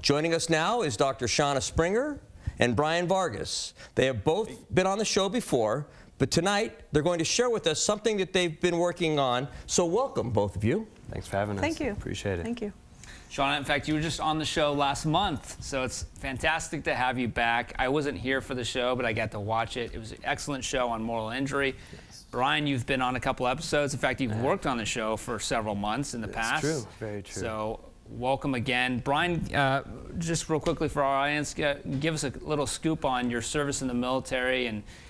Joining us now is Dr. Shauna Springer and Brian Vargas. They have both been on the show before, but tonight they're going to share with us something that they've been working on. So welcome, both of you. Thanks for having us. Thank you. Appreciate it. Thank you. Shauna, in fact, you were just on the show last month, so it's fantastic to have you back. I wasn't here for the show, but I got to watch it. It was an excellent show on moral injury. Yes. Brian, you've been on a couple episodes. In fact, you've worked on the show for several months in the past. That's true. Very true. So welcome again. Brian, just real quickly for our audience, give us a little scoop on your service in the military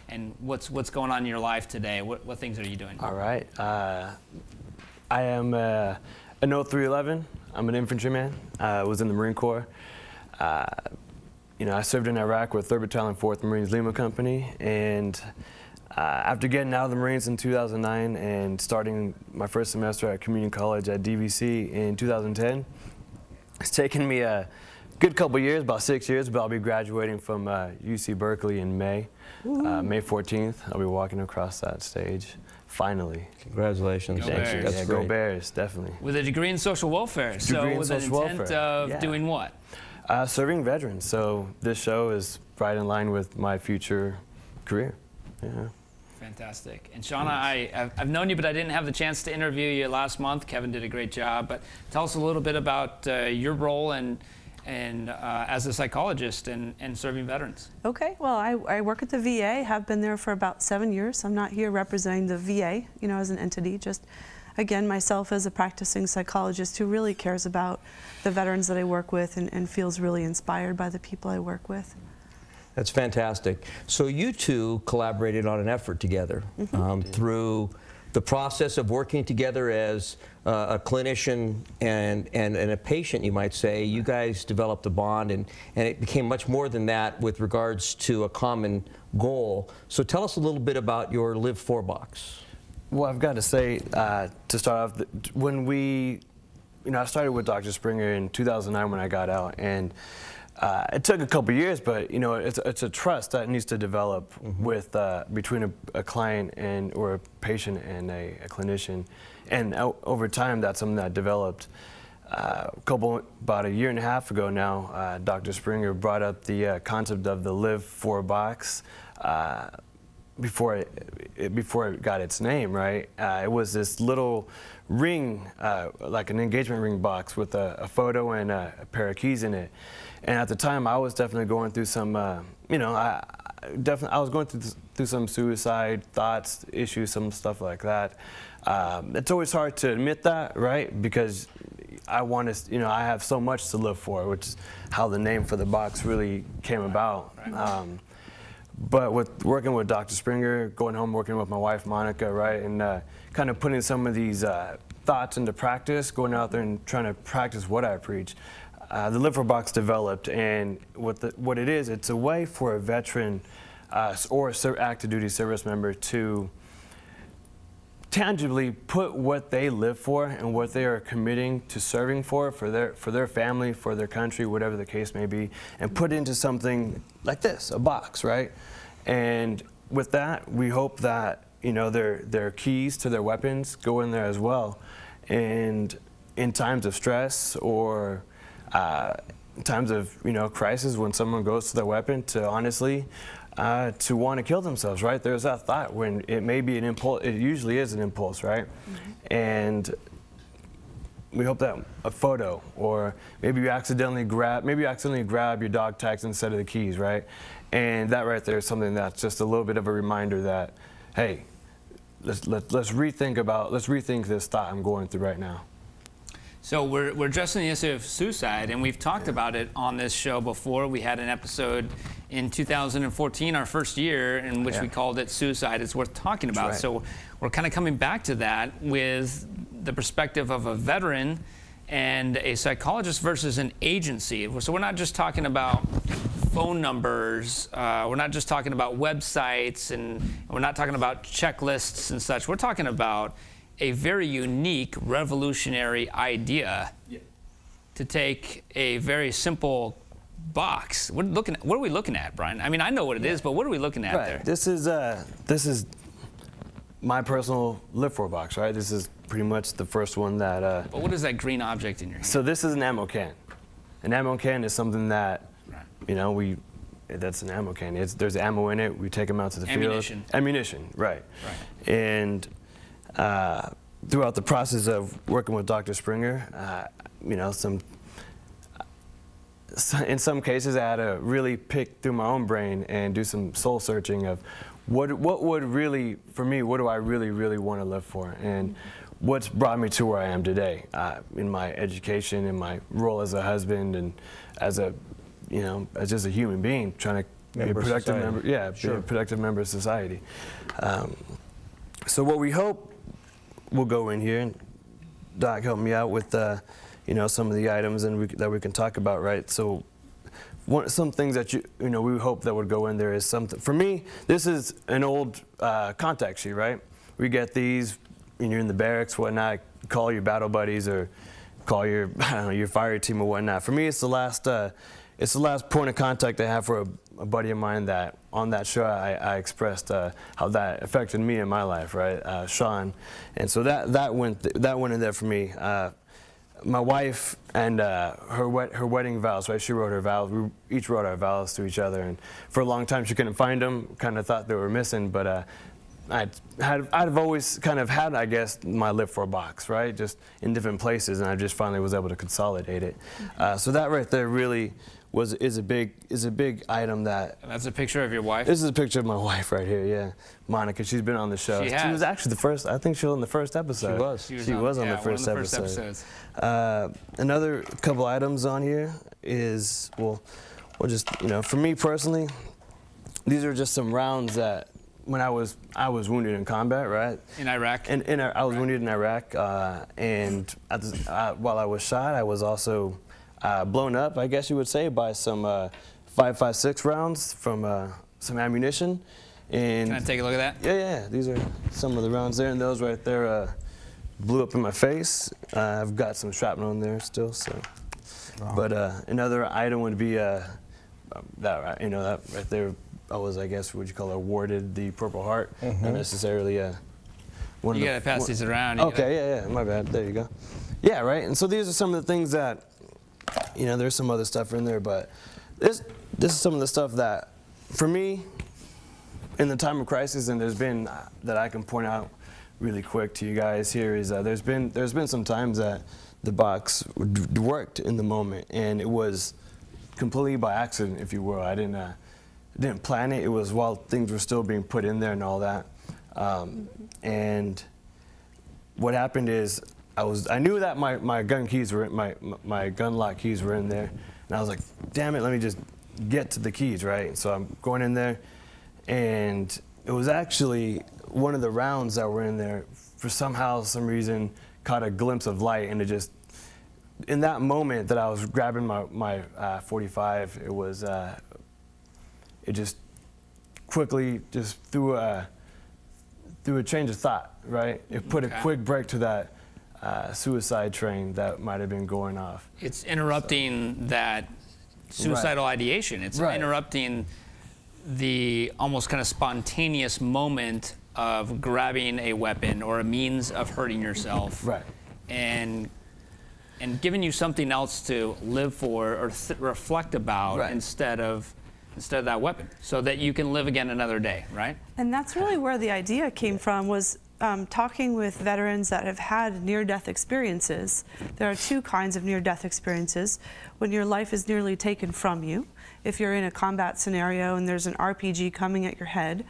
and what's going on in your life today. What things are you doing? All right. I am an 0311. I'm an infantryman. I was in the Marine Corps. I served in Iraq with 3rd Battalion, 4th Marines Lima Company, and after getting out of the Marines in 2009 and starting my first semester at community college at DVC in 2010, it's taken me a good couple years, about 6 years, but I'll be graduating from UC Berkeley in May. May 14th, I'll be walking across that stage. Finally. Congratulations. Thank you. That's Go Bears, definitely. With a degree in social welfare. So with an intent of doing what? Serving veterans. So this show is right in line with my future career. Yeah. Fantastic. And Shauna, I've known you, but I didn't have the chance to interview you last month. Kevin did a great job. But tell us a little bit about your role and as a psychologist and serving veterans. Okay, well, I work at the VA, have been there for about 7 years. I'm not here representing the VA, as an entity, just, again, myself as a practicing psychologist who really cares about the veterans that I work with and feels really inspired by the people I work with. That's fantastic. So you two collaborated on an effort together through the process of working together as a clinician and a patient, you might say. You guys developed a bond, and it became much more than that with regards to a common goal. So tell us a little bit about your Live-4-Box. Well, I've got to say, to start off, when I started with Dr. Springer in 2009 when I got out, and it took a couple years, but it's a trust that needs to develop with between a client or a patient and a clinician, and over time that's something that developed. About a year and a half ago now, Dr. Springer brought up the concept of the Live-4-Box before it got its name, right? It was this little ring, like an engagement ring box with a photo and a pair of keys in it. And at the time, I was definitely going through some, I was going through some suicide thoughts, issues, some stuff like that. It's always hard to admit that, right? Because I want to, I have so much to live for, which is how the name for the box really came about. Right. But with working with Dr. Springer, going home, working with my wife, Monica, right, and kind of putting some of these thoughts into practice, going out there and trying to practice what I preach, the Live-4-Box developed, and what it is, it's a way for a veteran or active duty service member to tangibly put what they live for and what they are committing to serving for their family, for their country, whatever the case may be, and put into something like this, a box, right? And with that, we hope that their keys to their weapons go in there as well. And in times of stress or times of crisis, when someone goes to their weapon, to honestly to want to kill themselves, right? There's that thought when it may be an impulse. It usually is an impulse, right? And we hope that a photo, or maybe you accidentally grab your dog tags instead of the keys, right? And that right there is something that's just a little bit of a reminder that, hey, let's rethink this thought I'm going through right now. So we're addressing the issue of suicide, and we've talked about it on this show before. We had an episode in 2014, our first year, in which we called it Suicide It's Worth Talking About. Right. So we're kind of coming back to that with the perspective of a veteran and a psychologist versus an agency. So we're not just talking about phone numbers, we're not just talking about websites, and we're not talking about checklists and such. We're talking about a very unique, revolutionary idea to take a very simple box. What are we looking at, Brian? I mean, I know what it is, but what are we looking at there? This is my personal Live-4-Box, right? This is pretty much the first one that. But what is that green object in your hand? So this is an ammo can. an ammo can is something that, you know, that's an ammo can. There's ammo in it. We take them out to the Ammunition. field. Ammunition, right. And throughout the process of working with Dr. Springer, you know, in some cases I had to really pick through my own brain and do some soul searching of what would really, for me, what do I really, really want to live for? And what's brought me to where I am today in my education, in my role as a husband, and as a, you know, as just a human being, trying to be a productive member, be a productive member of society. So what we hope will go in here, and Doc helped me out with, you know, some of the items that we can talk about, right? So some things that you know, we hope that would go in there is something. For me, this is an old contact sheet, right? We get these when you're in the barracks, whatnot, call your battle buddies or call your, I don't know, your fire team or whatnot. For me, it's the last point of contact I have for a buddy of mine that on that show I expressed how that affected me in my life, right? Shauna, and so that went in there for me. My wife and her wedding vows, right? She wrote her vows. We each wrote our vows to each other, and for a long time she couldn't find them. Kind of thought they were missing, but I've always kind of had, I guess, my Live-4-Box, right? Just in different places, and I just finally was able to consolidate it. So that right there really is a big item that. That's a picture of your wife? This is a picture of my wife right here, yeah. Monica, she's been on the show. She has. She was actually the first, I think she was on the first episode. She was. On the first episode. Another couple items on here is, well, we'll just, you know, for me personally, these are just some rounds that when I was wounded in combat, right? In Iraq? I was wounded in Iraq, and while I was shot, I was also blown up, I guess you would say, by some 5.56 rounds from some ammunition. And can I take a look at that? Yeah. These are some of the rounds there, and those right there blew up in my face. I've got some shrapnel in there still. So, but another item would be that, you know, that right there. I was, I guess, what you call awarded the Purple Heart, not necessarily one. You gotta pass these around. Okay, yeah, my bad. There you go. Yeah, right. And so these are some of the things that, you know, there's some other stuff in there, but this is some of the stuff that, for me, in the time of crisis, and there's been that I can point out really quick to you guys here is there's been some times that the box worked in the moment, and it was completely by accident, if you will. I didn't plan it. It was while things were still being put in there and all that. And what happened is I knew that my gun keys were my gun lock keys were in there, and I was like, damn it, let me just get to the keys, right? So I'm going in there, and it was actually one of the rounds that were in there for some reason caught a glimpse of light, and it just, in that moment that I was grabbing my 45, it was it just quickly just through a change of thought, right? It put a quick break to that suicide train that might have been going off. It's interrupting that suicidal ideation. It's interrupting the almost kind of spontaneous moment of grabbing a weapon or a means of hurting yourself. Right. And giving you something else to live for or reflect about instead of that weapon, so that you can live again another day, right? And that's really where the idea came from, was talking with veterans that have had near-death experiences. There are two kinds of near-death experiences. When your life is nearly taken from you, if you're in a combat scenario and there's an RPG coming at your head,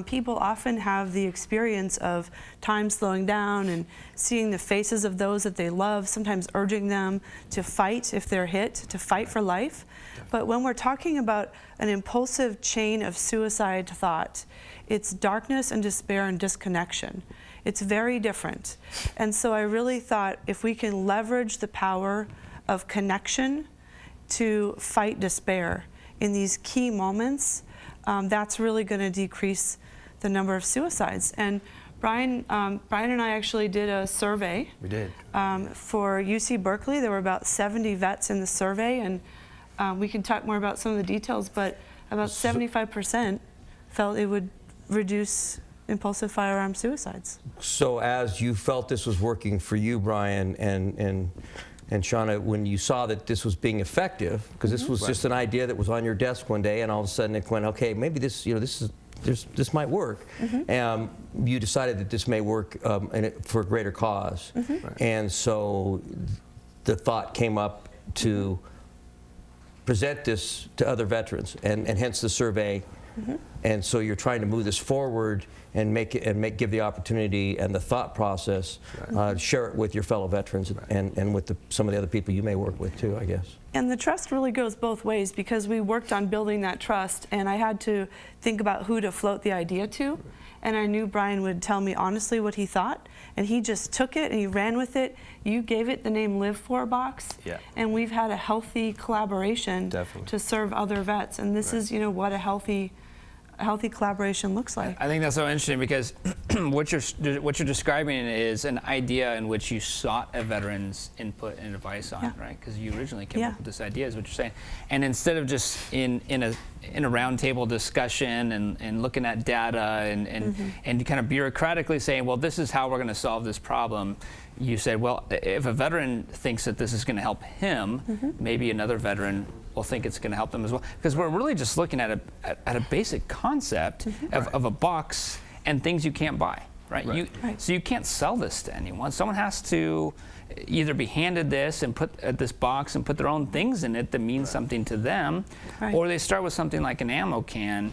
people often have the experience of time slowing down and seeing the faces of those that they love, sometimes urging them to fight if they're hit, to fight for life. But when we're talking about an impulsive chain of suicide thought, it's darkness and despair and disconnection. It's very different. And so I really thought if we can leverage the power of connection to fight despair in these key moments, that's really going to decrease the number of suicides. And Brian and I actually did a survey. We did. For UC Berkeley. There were about 70 vets in the survey, and we can talk more about some of the details, but about 75% felt it would reduce impulsive firearm suicides. So as you felt this was working for you, Brian, and And Shauna, when you saw that this was being effective, because this was just an idea that was on your desk one day, and all of a sudden it went, okay, maybe this, this might work. You decided that this may work for a greater cause. And so the thought came up to present this to other veterans, and hence the survey. And so you're trying to move this forward and give the opportunity and the thought process, share it with your fellow veterans and with some of the other people you may work with too, I guess. And the trust really goes both ways, because we worked on building that trust, and I had to think about who to float the idea to. And I knew Brian would tell me honestly what he thought, and he just took it and he ran with it. You gave it the name Live-4-Box, and we've had a healthy collaboration to serve other vets. And this is, what a healthy collaboration looks like. I think that's so interesting, because what you're describing is an idea in which you sought a veteran's input and advice on, right? Because you originally came up with this idea, is what you're saying. And instead of just in a roundtable discussion and looking at data and kind of bureaucratically saying, well, this is how we're going to solve this problem, you said, well, if a veteran thinks that this is going to help him, maybe another veteran will think it's going to help them as well. Because we're really just looking at a basic concept of a box and things you can't buy, right? So you can't sell this to anyone. Someone has to either be handed this and put this box and put their own things in it that mean something to them, or they start with something like an ammo can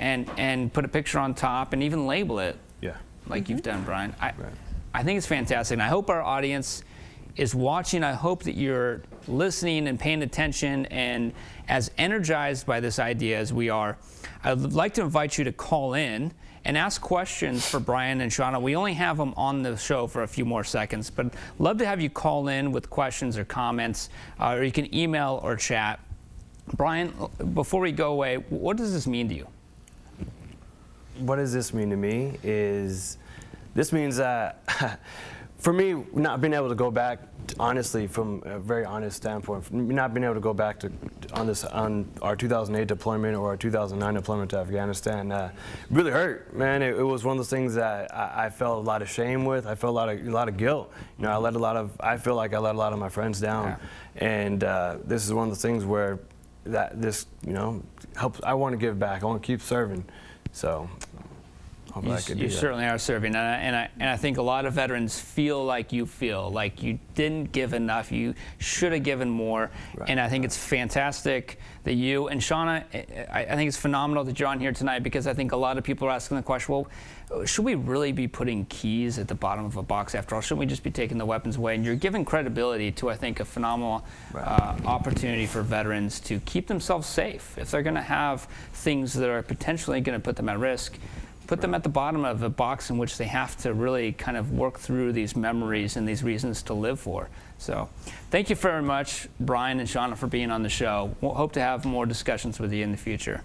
and put a picture on top and even label it, like you've done, Brian. I think it's fantastic, and I hope our audience is watching. I hope that you're listening and paying attention and as energized by this idea as we are. I'd like to invite you to call in and ask questions for Brian and Shauna. We only have them on the show for a few more seconds, but love to have you call in with questions or comments, or you can email or chat. Brian, before we go away, what does this mean to you? What does this mean to me is, this means that for me, not being able to go back, honestly, from a very honest standpoint, not being able to go back on our 2008 deployment or our 2009 deployment to Afghanistan, really hurt, man. It was one of those things that I felt a lot of shame with. I felt a lot of guilt. I feel like I let a lot of my friends down, and this is one of the things where this helps. I want to give back. I want to keep serving, so. You certainly are serving, and I think a lot of veterans feel like you didn't give enough. You should have given more, and I think it's fantastic that you and Shauna. I think it's phenomenal that you're on here tonight, because I think a lot of people are asking the question, well, should we really be putting keys at the bottom of a box after all? Shouldn't we just be taking the weapons away? And you're giving credibility to, I think, a phenomenal opportunity for veterans to keep themselves safe. If they're going to have things that are potentially going to put them at risk, put them at the bottom of a box in which they have to really kind of work through these memories and these reasons to live for. So thank you very much, Brian and Shauna, for being on the show. We'll hope to have more discussions with you in the future.